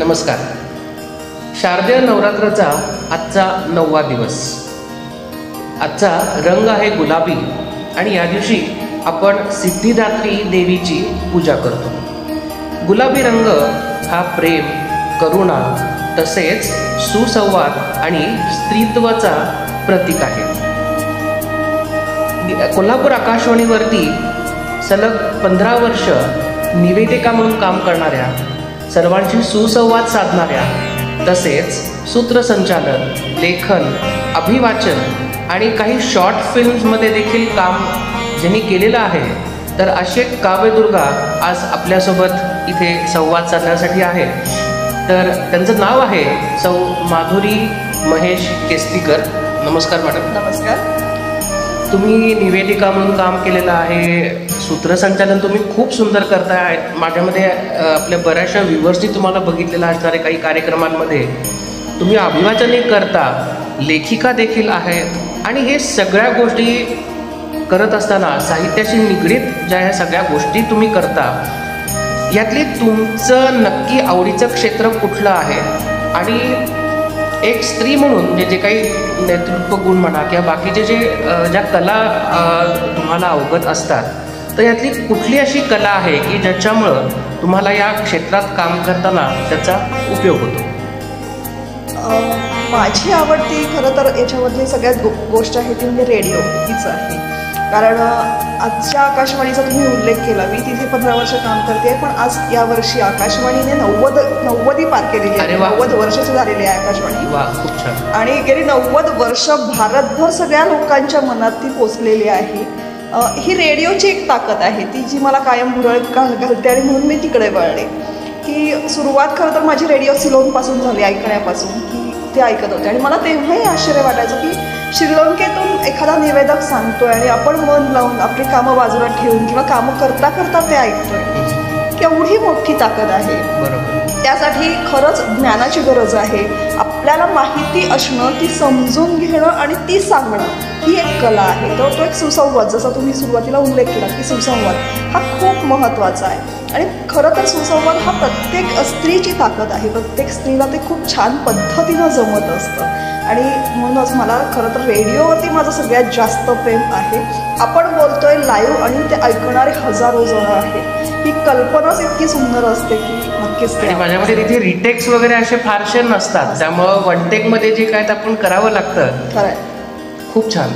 नमस्कार. शारदीय नवरात्राचा आजचा 9वा दिवस. आजचा रंग आहे गुलाबी आणि या दिवशी आपण सिद्धिदात्री देवीची पूजा करतो. गुलाबी रंग हा प्रेम, करुणा तसेच सुसंवाद आणि स्त्रीत्वाचा प्रतीक आहे. कोल्हापूर आकाशवाणीवरती सलग 15 वर्ष निवेदिका म्हणून काम करणाऱ्या, सर्वांशी सुसंवाद साधणाऱ्या तसेच सूत्रसंचालन, लेखन, अभिवाचन आणि काही शॉर्ट फिल्म्समध्ये देखील काम ज्यांनी केलेलं आहे, तर असे काव्यदुर्गा आज आपल्यासोबत इथे संवाद साधण्यासाठी आहे. तर त्यांचं नाव आहे सौ माधुरी महेश केस्तीकर. नमस्कार मॅडम. नमस्कार. तुम्ही निवेदिका म्हणून काम केलेलं आहे, सूत्रसंचालन तुम्ही खूप सुंदर करताय. माझ्यामध्ये आपल्या बऱ्याचशा व्ह्युअर्सनी तुम्हाला बघितलेलं असणारे काही कार्यक्रमांमध्ये तुम्ही अभिवाचनही करता, लेखिका देखील आहेत आणि हे सगळ्या गोष्टी करत असताना साहित्याशी निगडीत ज्या ह्या सगळ्या गोष्टी तुम्ही करता, यातली तुमचं नक्की आवडीचं क्षेत्र कुठलं आहे? आणि एक स्त्री म्हणून जे काही नेतृत्व गुण म्हणा किंवा बाकीचे ज्या कला तुम्हाला अवगत असतात, तर यातली कुठली अशी कला आहे की ज्याच्यामुळं तुम्हाला या क्षेत्रात काम करताना त्याचा उपयोग होतो? माझी आवडती खरं तर याच्यामधली सगळ्यात गोष्ट आहे ती म्हणजे रेडिओ हीच आहे. कारण आजच्या आकाशवाणीचा तुम्ही उल्लेख केला, मी तिथे 15 वर्ष काम करते, पण आज यावर्षी आकाशवाणीने 90 पार केलेली आहे. 90 वर्षाची झालेली आहे आकाशवाणी. आणि गेली 90 वर्ष भारतभर सगळ्या लोकांच्या मनात ती पोचलेली आहे. ही रेडिओची एक ताकद आहे ती जी मला कायम भुरळ घालते आणि म्हणून मी तिकडे वळले. की सुरुवात खरं तर माझी रेडिओ सिलोनपासून झाली, ऐकण्यापासून, की ते ऐकत होते आणि मला तेव्हाही आश्चर्य वाटायचं की श्रीलंकेतून एखादा निवेदक सांगतोय आणि आपण मन लावून आपली कामं बाजूला ठेवून किंवा कामं करता करता ते ऐकतोय. केवढी मोठी ताकद आहे. त्यासाठी खरंच ज्ञानाची गरज आहे. आपल्याला माहिती असणं, ती समजून घेणं आणि ती सांगणं ही एक कला आहे. तर तो एक सुसंवाद, जसा तुम्ही सुरुवातीला उल्लेख केला की सुसंवाद हा खूप महत्त्वाचा आहे. आणि खरं तर सुसंवाद हा प्रत्येक स्त्रीची ताकद आहे. प्रत्येक स्त्रीला ते खूप छान पद्धतीनं जमत असतं. आणि म्हणूनच मला खरं तर रेडिओवरती माझं सगळ्यात जास्त प्रेम आहे. आपण बोलतोय लाईव्ह आणि ते ऐकणारे हजारो जण आहेत. ही कल्पनाच इतकी सुंदर असते की नक्कीच. माझ्यामध्ये तिथे रिटेक्स वगैरे असे फारसे नसतात, त्यामुळं वन टेकमध्ये जे काय ते आपण करावं लागतं. खरंय. खूप छान.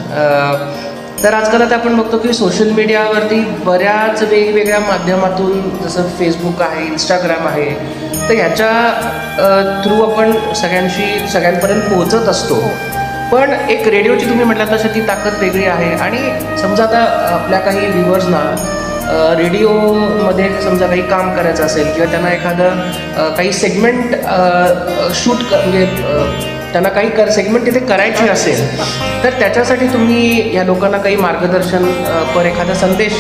तर आजकाल आता आपण बघतो की सोशल मीडियावरती बऱ्याच वेगवेगळ्या माध्यमातून, जसं फेसबुक आहे, इंस्टाग्राम आहे, तर ह्याच्या थ्रू आपण सगळ्यांपर्यंत पोहोचत असतो. पण एक रेडिओची तुम्ही म्हटलं तसं ती ताकद वेगळी आहे. आणि समजा आता आपल्या काही व्ह्युअर्सना रेडिओमध्ये समजा काही काम करायचं असेल किंवा त्यांना एखादं काही सेगमेंट म्हणजे त्यांना काही सेगमेंट तिथे करायची असेल, तर त्याच्यासाठी तुम्ही या लोकांना काही मार्गदर्शन एखादा संदेश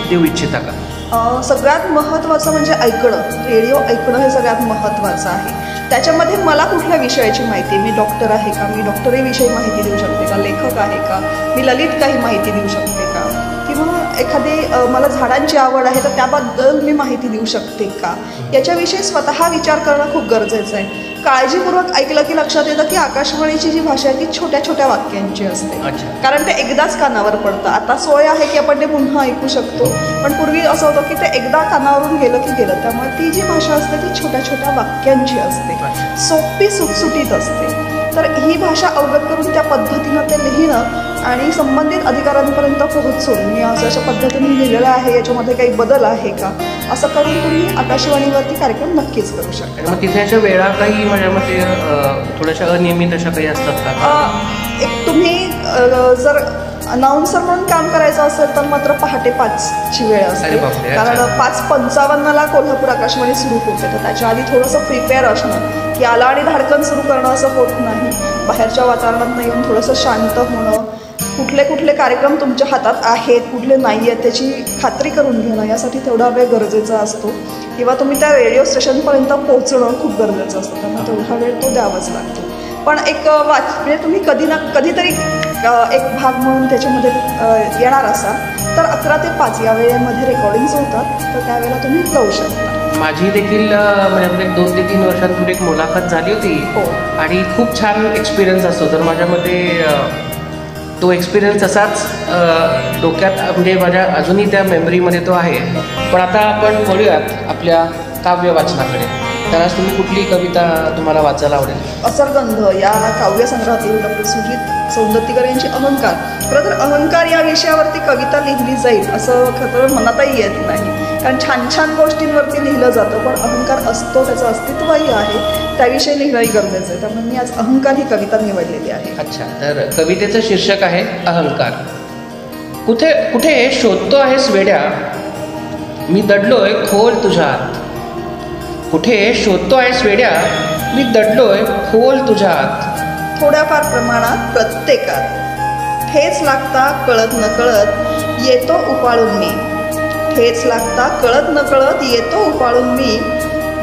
देऊ इच्छिता का? सगळ्यात महत्त्वाचं म्हणजे ऐकणं. रेडिओ ऐकणं हे सगळ्यात महत्त्वाचं आहे. त्याच्यामध्ये मला कुठल्या विषयाची माहिती, मी डॉक्टर आहे का, मी डॉक्टरीविषयी माहिती देऊ शकते का, लेखक आहे का, मी ललित काही माहिती देऊ शकते का, किंवा एखादी मला झाडांची आवड आहे तर त्याबद्दल मी माहिती देऊ शकते का, याच्याविषयी स्वतः विचार करणं खूप गरजेचं आहे. काळजीपूर्वक ऐकलं की लक्षात येतं की आकाशवाणीची जी भाषा आहे ती छोट्या छोट्या वाक्यांची असते. कारण ते एकदाच कानावर पडतं. आता सोय आहे की आपण ते पुन्हा ऐकू शकतो, पण पूर्वी असं होतं की ते एकदा कानावरून गेलं की गेलं. त्यामुळे ती जी भाषा असते ती छोट्या छोट्या वाक्यांची असते, सोपी सुटसुटीत असते. तर ही भाषा अवगत करून त्या पद्धतीनं ते लिहिणं आणि संबंधित अधिकाऱ्यांपर्यंत पोहोचून मी अशा पद्धतीने लिहिलेलं आहे, याच्यामध्ये काही बदल आहे का, असं करून तुम्ही आकाशवाणीवरती कार्यक्रम नक्कीच करू शकता. मग तिथे अशा वेळा काही माझ्यामध्ये थोड्याशा अनियमित अशा काही असतात का? एक तुम्ही जर अनाऊन्सर म्हणून काम करायचं असेल तर मात्र पहाटे 5ची वेळ असते. कारण 5:55 कोल्हापूर आकाशवाणी सुरू होते. तर त्याच्या आधी थोडंसं प्रिपेअर असणं, की आला आणि धाडकन सुरू करणं असं होत नाही. बाहेरच्या वातावरणात येऊन थोडंसं शांत होणं, कुठले कार्यक्रम तुमच्या हातात आहेत, कुठले नाही आहेत त्याची खात्री करून घेणं, यासाठी तेवढा वेळ गरजेचा असतो. किंवा तुम्ही त्या रेडिओ स्टेशनपर्यंत पोहोचणं खूप गरजेचं असतं, त्यामुळे तेवढा वेळ तो द्यावाच लागतो. पण एक म्हणजे तुम्ही कधीतरी एक भाग म्हणून त्याच्यामध्ये येणार असाल तर 11 ते 5 या वेळेमध्ये रेकॉर्डिंग्स होतात, तर त्यावेळेला तुम्ही जाऊ शकता. माझी देखील म्हणजे 2 ते 3 वर्षांपूर्वी एक मुलाखत झाली होती आणि खूप छान एक्सपिरियन्स असतो. तर माझ्यामध्ये तो एक्सपिरियन्स असाच डोक्यात म्हणजे माझ्या अजूनही त्या मेमरीमध्ये तो आहे. पण आता आपण वळूयात आपल्या काव्य वाचनाकडे. तर आज तुम्ही कुठली कविता तुम्हाला वाचायला आवडेल? असरगंध या काव्यसंग्रहातील डॉक्टर सुजित सौंदत्तीकर यांची अहंकार. खरं तर अहंकार या विषयावरती कविता लिहिली जाईल असं खरं तर मनातही येत नाही, कारण छान छान गोष्टींवरती लिहिलं जातं, पण अहंकार असतो, त्याचं अस्तित्वही आहे, त्याविषयी लिहिणंही गरजेचं आहे. त्यामुळे मी आज अहंकार ही कविता निवडलेली आहे. अच्छा, तर कवितेचं शीर्षक आहे अहंकार. कुठे कुठे शोधतो आहेस वेड्या, मी दडलोय खोल तुझ्यात. कुठे शोधतो आहेस वेड्या, मी दडलोय खोल तुझ्यात. थोड्याफार प्रमाणात प्रत्येकात ठेच लागता कळत नकळत येतो उपाळून मी. ठेच लागता कळत नकळत येतो उपाळून मी.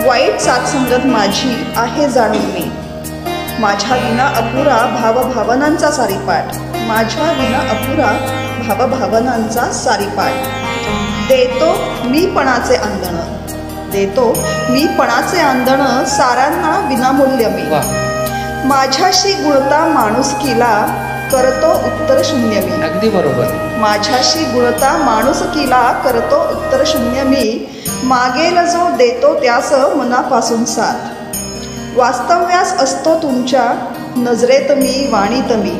वाईट साथसंगत माझी आहे जाणून मी. माझ्या विना अपुरा भावभावनांचा सारीपाठ. माझ्या विना अपुरा भावभावनांचा सारीपाठ. देतो मीपणाचे आंदण. देतो मीपणाचे आंदण साऱ्यांना विनामूल्य मी. माझ्याशी गुणता माणुसकीला करतो उत्तर शून्य मी. अगदी बरोबर. माझ्याशी गुणता माणुसकीला करतो उत्तर शून्य मी. मागेल जो देतो त्यास मनापासून साथ. वास्तव्यास असतो तुमच्या नजरेत मी वाणीत मी.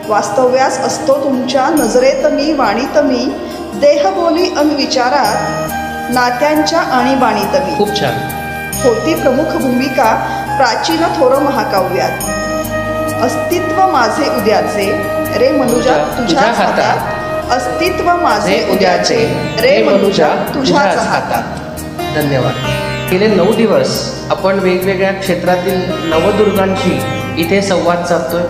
वास्तव्यास असतो तुमच्या नजरेत मी वाणीत मी. देहबोली अन विचारात नात्यांच्या आणीबाणीत मी. खूप छान. होती प्रमुख भूमिका प्राचीन थोर महाकाव्यात. अस्तित्व माझे उद्याचे रे मनुजा तुझ्याच हातात. अस्तित्व माझे उद्याचे रे मनुजा तुझ्याच हातात. धन्यवाद. गेले 9 दिवस आपण वेगवेगळ्या क्षेत्रातील नवदुर्गांशी इथे संवाद साधतोय.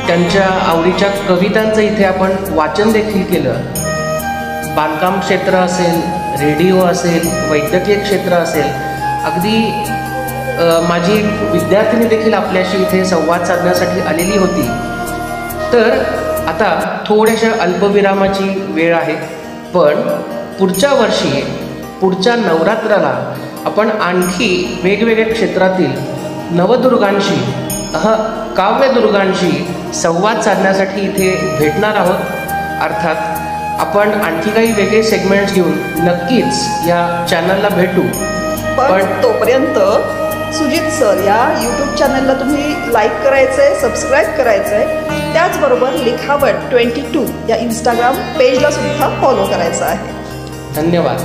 त्यांच्या आवडीच्या कवितांचं इथे आपण वाचन देखील केलं. बांधकाम क्षेत्र असेल, रेडिओ असेल, वैद्यकीय क्षेत्र असेल, अगदी माझी एक विद्यार्थिनी देखील आपल्याशी इथे संवाद साधण्यासाठी आलेली होती. तर आता थोड्याशा अल्पविरामाची वेळ आहे, पण पुढच्या वर्षी पुढच्या नवरात्राला आपण आणखी वेगवेगळ्या क्षेत्रातील नवदुर्गांशी काव्यदुर्गांशी संवाद साधण्यासाठी इथे भेटणार आहोत. अर्थात आपण आणखी काही वेगळे सेगमेंट्स घेऊन नक्कीच या चॅनलला भेटू. पण तोपर्यंत सुजित सर या यूट्यूब चॅनलला तुम्ही लाईक करायचं आहे, सबस्क्राईब करायचं आहे. त्याचबरोबर लिखावट 22 या इंस्टाग्राम पेजला सुद्धा फॉलो करायचं आहे. धन्यवाद.